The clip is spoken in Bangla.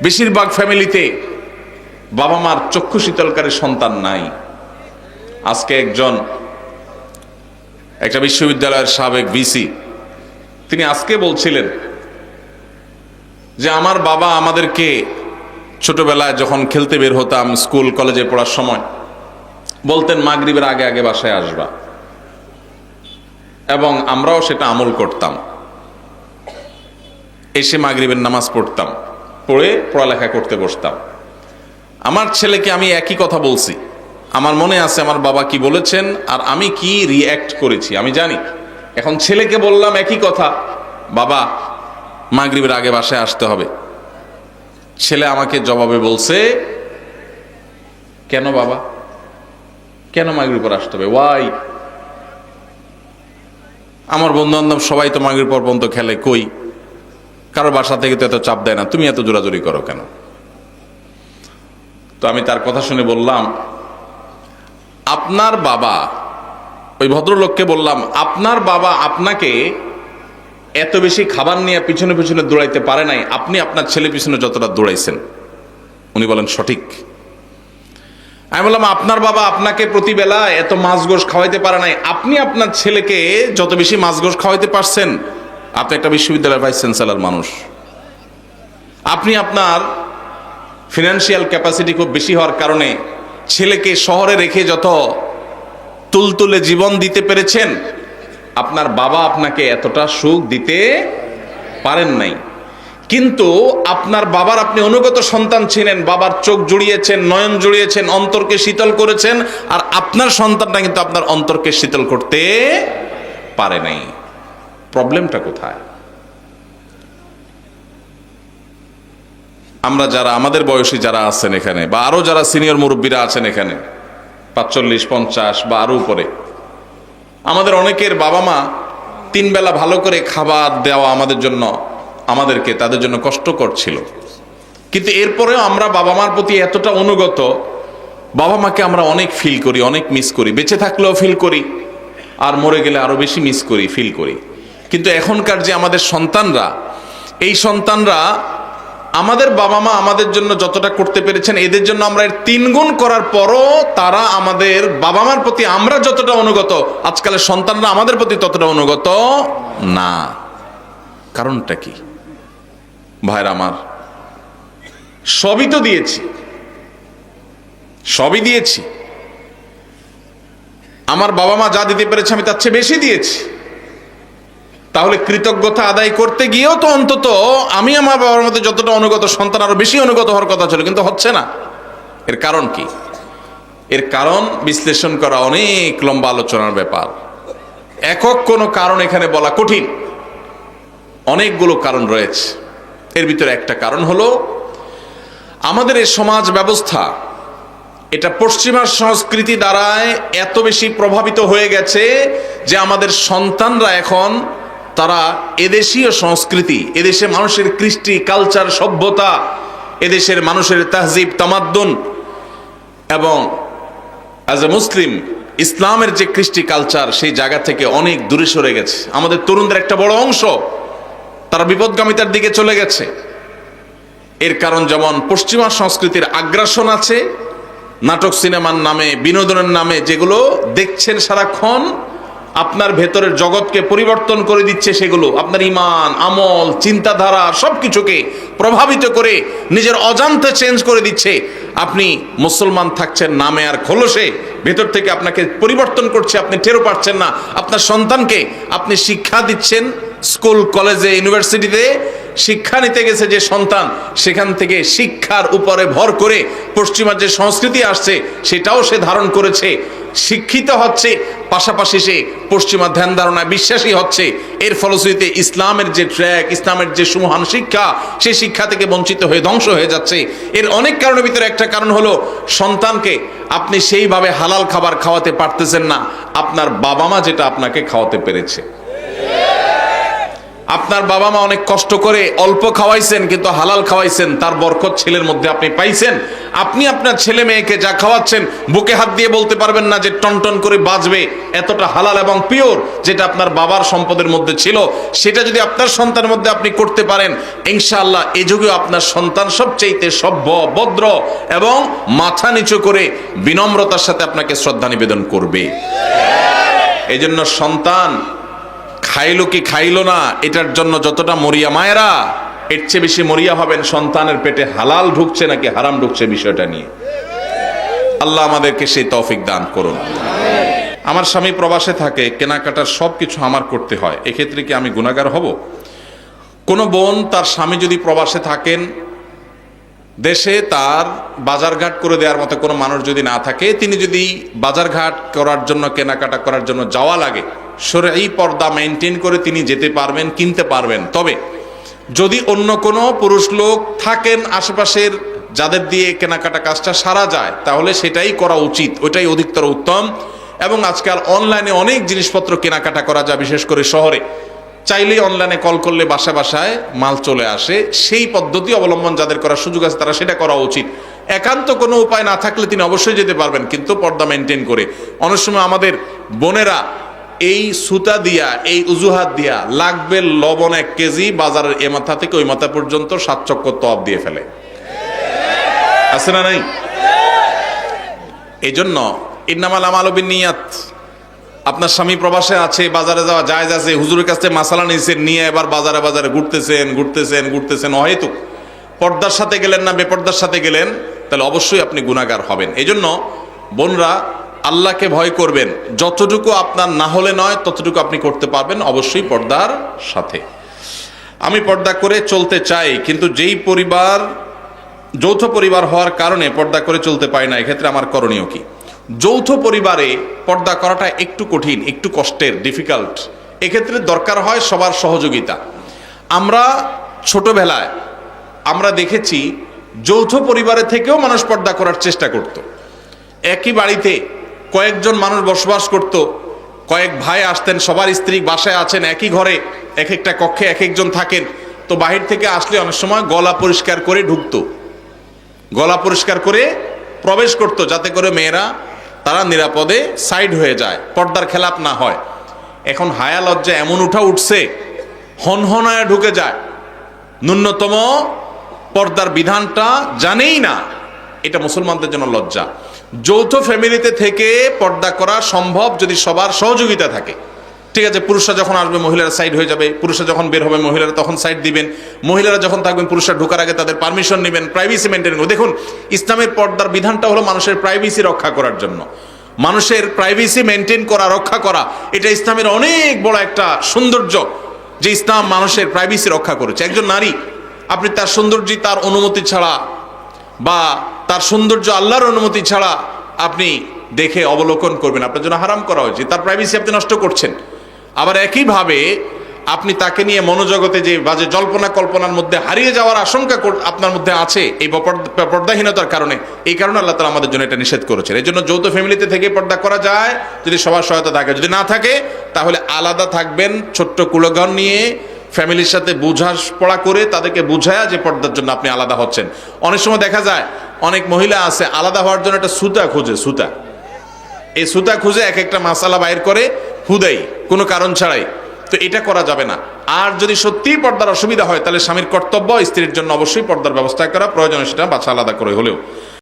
বেশিরভাগ ফ্যামিলিতে বাবা মার চক্ষু শীতলকারী সন্তান নাই। আজকে একটা বিশ্ববিদ্যালয়ের সাবেক ভিসি তিনি আজকে বলছিলেন যে আমার বাবা আমাদেরকে ছোটবেলায় যখন খেলতে বের হতাম, স্কুল কলেজে পড়ার সময় বলতেন মাগরিবের আগে আগে বাসায় আসবা, এবং আমরাও সেটা আমল করতাম। এসে মাগরিবের নামাজ পড়তাম, পড়ে পড়ালেখা করতে বসতাম। আমার ছেলেকে আমি একই কথা বলছি, আমার মনে আছে আমার বাবা কি বলেছেন আর আমি কি রিঅ্যাক্ট করেছি আমি জানি। এখন ছেলেকে বললাম একই কথা, বাবা মাগরিবের আগে বাসায় আসতে হবে। ছেলে আমাকে জবাবে বলছে, কেন বাবা, কেন মাগরিব পর আসতে হবে, ওয়াই? আমার বন্ধু বান্ধব সবাই তো মাগরিব পর পর্যন্ত খেলে, কই কারোর বাসা থেকে তো এত চাপ দেয় না, তুমি এত জোরাজোরি করো কেন? তো আমি তার কথা শুনে বললাম, আপনার বাবা, ওই ভদ্রলোককে বললাম, আপনার বাবা আপনাকে এত বেশি খাবার নিয়ে পিছনে পিছনে দৌড়াইতে পারে নাই, আপনি আপনার ছেলে পিছনে যতটা দৌড়াইছেন। উনি বলেন সঠিক। আমি বললাম, আপনার বাবা আপনাকে প্রতিবেলা এত মাছ গোশ খাওয়াইতে পারে নাই, আপনি আপনার ছেলেকে যত বেশি মাছ গোশ খাওয়াইতে পারছেন। আপনি একটা বিশ্ববিদ্যালয়ের ভাইস চ্যান্সেলর মানুষ, আপনি আপনার ফিনান্সিয়াল ক্যাপাসিটি খুব বেশি হওয়ার কারণে ছেলেকে শহরে রেখে যত তুলতুলে জীবন দিতে পেরেছেন, আপনার বাবা আপনাকে এতটা সুখ দিতে পারেন নাই। কিন্তু আপনার বাবার আপনি অনুগত সন্তান ছিলেন, বাবার চোখ জুড়িয়েছেন, নয়ন জুড়িয়েছেন, অন্তরকে শীতল করেছেন, আর আপনার সন্তানটা কিন্তু আপনার অন্তরকে শীতল করতে পারে নাই। প্রবলেমটা কোথায়? আমরা যারা আমাদের বয়সী যারা আছেন এখানে, বা আরো যারা সিনিয়র মুরব্বীরা আছেন এখানে 45, 50 বা আরো উপরে, আমাদের অনেকের বাবা মা 3 বেলা ভালো করে খাবার দেওয়া আমাদেরকে তাদের জন্য কষ্টকর ছিল। কিন্তু এরপরেও আমরা বাবা মার প্রতি এতটা অনুগত, বাবা মাকে আমরা অনেক ফিল করি, অনেক মিস করি, বেঁচে থাকলেও ফিল করি, আর মরে গেলে আরো বেশি মিস করি, ফিল করি। কিন্তু এখনকার যে আমাদের সন্তানরা, এই সন্তানরা আমাদের বাবা মা আমাদের জন্য যতটা করতে পেরেছেন, এদের জন্য আমরা এর 3 গুণ করার পরও তারা আমাদের বাবা মার প্রতি আমরা যতটা অনুগত, আজকালের সন্তানরা আমাদের প্রতি ততটা অনুগত না। কারণটা কি ভাইরা আমার? সবই তো দিয়েছি, সবই দিয়েছি। আমার বাবা মা যা দিতে পেরেছে আমি তার চেয়ে বেশি দিয়েছি। তাহলে কৃতজ্ঞতা আদায় করতে গিয়েও তো অন্তত আমি আমার বাবার মধ্যে যতটা অনুগত, সন্তান আরো বেশি অনুগত হওয়ার কথা ছিল, কিন্তু হচ্ছে না। এর কারণ কি? এর কারণ বিশ্লেষণ করা অনেক লম্বা আলোচনার ব্যাপার। একক কোনো কারণ এখানে বলা কঠিন, অনেকগুলো কারণ রয়েছে। এর ভিতরে একটা কারণ হলো আমাদের এই সমাজ ব্যবস্থা, এটা পশ্চিমা সংস্কৃতি দ্বারায় এত বেশি প্রভাবিত হয়ে গেছে যে আমাদের সন্তানরা এখন তারা এদেশীয় সংস্কৃতি, এদেশে মানুষের কৃষ্টি, কালচার, সভ্যতা, এদেশের মানুষের তাহজিব, তামাদ্দুন এবং অ্যাজ এ মুসলিম ইসলামের যে কৃষ্টি কালচার, সেই জায়গা থেকে অনেক দূরে সরে গেছে। আমাদের তরুণদের একটা বড় অংশ তারা বিপদগামিতার দিকে চলে গেছে। এর কারণ যেমন পশ্চিমা সংস্কৃতির আগ্রাসন আছে, নাটক সিনেমার নামে, বিনোদনের নামে যেগুলো দেখছেন সারাক্ষণ, আপনার ভেতরের জগৎকে পরিবর্তন করে দিচ্ছে। সেগুলো আপনার ঈমান, আমল, চিন্তাধারা সবকিছুকে প্রভাবিত করে নিজের অজান্তে চেঞ্জ করে দিচ্ছে। আপনি মুসলমান থাকছেন নামে আর খোলসে, ভেতর থেকে আপনাকে পরিবর্তন করছে, আপনি টেরও পাচ্ছেন না। আপনার সন্তানকে আপনি শিক্ষা দিচ্ছেন, স্কুল, কলেজে, ইউনিভার্সিটিতে শিক্ষা নিতে গেছে যে সন্তান, সেখান থেকে শিক্ষার উপরে ভর করে পশ্চিমা যে সংস্কৃতি আসছে সেটাও সে ধারণ করেছে, শিক্ষিত হচ্ছে, পাশাপাশি সে পশ্চিমা ধ্যান ধারণায় বিশ্বাসী হচ্ছে। এর ফলশ্রুতিতে ইসলামের যে ট্র্যাক, ইসলামের যে সুমহান শিক্ষা, সেই শিক্ষা থেকে বঞ্চিত হয়ে ধ্বংস হয়ে যাচ্ছে। এর অনেক কারণের ভিতরে একটা কারণ হলো সন্তানকে আপনি সেইভাবে হালাল খাবার খাওয়াতে পারতেছেন না আপনার বাবা মা যেটা আপনাকে খাওয়াতে পেরেছে। আপনার বাবা মা অনেক কষ্ট করে অল্প খাওয়াইছেন, কিন্তু হালাল খাওয়াইছেন, তার বরকত ছেলের মধ্যে আপনি পাইছেন। আপনি আপনার ছেলে মেয়েকে যা খাওয়াচ্ছেন বুকে হাত দিয়ে বলতে পারবেন না যে টনটন করে বাজবে, এতটা হালাল এবং পিওর। যেটা আপনার বাবার সম্পদের মধ্যে ছিল, সেটা যদি আপনার সন্তানের মধ্যে আপনি করতে পারেন, ইনশাআল্লাহ এ যুগেও আপনার সন্তান সবচেয়ে সভ্য, ভদ্র এবং মাথা নিচু করে বিনম্রতার সাথে আপনাকে শ্রদ্ধা নিবেদন করবে। এই জন্য সন্তান খাইলো কি খাইলো না এটার জন্য যতটা মরিয়া মায়েরা, এর চেয়ে বেশি মরিয়া হবেন সন্তানের পেটে হালাল ঢুকছে নাকি হারাম ঢুকছে বিষয়টা নিয়ে। আল্লাহ আমাদেরকে সেই তৌফিক দান করুন। আমার স্বামী প্রবাসে থাকে, কেনাকাটার সবকিছু আমার করতে হয়, এক্ষেত্রে কি আমি গুনাহগার হব? কোন বোন তার স্বামী যদি প্রবাসে থাকেন, দেশে তার বাজারঘাট করে দেওয়ার মতো কোনো মানুষ যদি না থাকে, তিনি যদি বাজারঘাট করার জন্য, কেনাকাটা করার জন্য যাওয়া লাগে, শরঈ পর্দা মেনটেন করে তিনি যেতে পারবেন, কিনতে পারবেন। তবে যদি অন্য কোনো পুরুষ লোক থাকেন আশেপাশের, যাদের দিয়ে কেনাকাটা কাজটা সারা যায়, তাহলে সেটাই করা উচিত, ওইটাই অধিকতর উত্তম। এবং আজকাল অনলাইনে অনেক জিনিসপত্র কেনাকাটা করা যায়, বিশেষ করে শহরে চাইলেই অনলাইনে কল করলে বাসায় বাসায় মাল চলে আসে। সেই পদ্ধতি অবলম্বন যাদের করার সুযোগ আছে তারা সেটা করা উচিত। একান্ত কোনো উপায় না থাকলে তিনি অবশ্যই যেতে পারবেন, কিন্তু পর্দা মেনটেন করে। অনেক সময় আমাদের বোনেরা এই সুতা দিয়া, এই উজুহাত দিয়া লাগবে লবণ 1 কেজি, বাজারের এ মাথা থেকে ওই মাথা পর্যন্ত 7 চক্কর তওয়াব দিয়ে ফেলে, আছে না নাই? এই জন্য ইন্নামাল আমালু বিন্নিয়াত। আপনার স্বামী প্রবাসে আছে, বাজারে যাওয়া জায়েজ আছে, হুজুরের কাছ থেকে মাসালা নিয়েছেন, নিয়ে এবার বাজারে বাজারে ঘুরতেছেন অহেতুক। পর্দার সাথে গেলেন না বেপর্দার সাথে গেলেন, তাহলে অবশ্যই আপনি গুনাহগার হবেন। এই জন্য বোনরা আল্লাহকে ভয় করবেন, যতটুকু আপনার না হলে নয় ততটুকু আপনি করতে পারবেন, অবশ্যই পর্দার সাথে। আমি পর্দা করে চলতে চাই, কিন্তু যেই পরিবার যৌথ পরিবার হওয়ার কারণে পর্দা করে চলতে পারি না, এক্ষেত্রে আমার করণীয় কি? যৌথ পরিবারে পর্দা করাটা একটু কঠিন, একটু কষ্টের, ডিফিকাল্ট। এক্ষেত্রে দরকার হয় সবার সহযোগিতা। আমরা ছোটবেলায় আমরা দেখেছি যৌথ পরিবারে থেকেও মানুষ পর্দা করার চেষ্টা করত। একই বাড়িতে কয়েকজন মানুষ বসবাস করত, কয়েক ভাই আসতেন, সবার স্ত্রী বাসায় আছেন, একই ঘরে এক একটা কক্ষে এক একজন থাকেন। তো বাহির থেকে আসলে অনেক সময় গলা পরিষ্কার করে ঢুকতো, গলা পরিষ্কার করে প্রবেশ করত, যাতে করে মেয়েরা তারা নিরাপদে সাইড হয়ে যায়, পর্দার খেলাপ না হয়। এখন হায়া লজ্জা এমন উঠছে, হনহনায় ঢুকে যায়, ন্যূনতম পর্দার বিধানটা জানেই না। এটা মুসলমানদের জন্য লজ্জা। যৌথ ফ্যামিলিতে থেকে পর্দা করা সম্ভব যদি সবার সহযোগিতা থাকে। ঠিক আছে, পুরুষরা যখন আসবে মহিলারা সাইড হয়ে যাবে, পুরুষরা যখন বের হবে মহিলারা তখন সাইড দিবেন, মহিলারা যখন থাকবেন পুরুষরা ঢোকার আগে তাদের পারমিশন নেবেন, প্রাইভেসি মেনটেন করবেন। দেখুন, ইসলামের পর্দার বিধানটা হলো মানুষের প্রাইভেসি রক্ষা করার জন্য। মানুষের প্রাইভেসি মেনটেন করা, রক্ষা করা, এটা ইসলামের অনেক বড় একটা সৌন্দর্য, যে ইসলাম মানুষের প্রাইভেসি রক্ষা করেছে। একজন নারী, আপনি তার সৌন্দর্য তার অনুমতি ছাড়া বা তার সৌন্দর্য আল্লাহর অনুমতি ছাড়া আপনি দেখে অবলোকন করবেন, আপনার জন্য হারাম করা হয়েছে, তার প্রাইভেসি আপনি নষ্ট করছেন। আবার একইভাবে আপনি তাকে নিয়ে মনোজগতে যে বাজে জল্পনা কল্পনার মধ্যে হারিয়ে যাওয়ার আশঙ্কা আপনার মধ্যে আছে এই পর্দাহীনতার কারণে। এই কারণে আল্লাহ তাআলা আমাদের জন্য এটা নিষেধ করেছেন। এই জন্য যৌথ ফ্যামিলিতে থেকে পর্দা করা যায় যদি সবার সহায়তা থাকে, যদি না থাকে তাহলে আলাদা থাকবেন, ছোট্ট কুলঘর নিয়ে ফ্যামিলির সাথে বোঝাপড়া করে তাদেরকে বুঝায়া যে পর্দার জন্য আপনি আলাদা হচ্ছেন। অনেক সময় দেখা যায় অনেক মহিলা আছে আলাদা হওয়ার জন্য একটা সুতা খোঁজে, সুতা, এই সুতা খুঁজে এক একটা মাসালা বাইর করে হুদাই, কোনো কারণ ছাড়াই। তো এটা করা যাবে না। আর যদি সত্যিই পর্দার অসুবিধা হয় তাহলে স্বামীর কর্তব্য স্ত্রীর জন্য অবশ্যই পর্দার ব্যবস্থা করা, প্রয়োজনে সেটা বাছা আলাদা করে হলেও।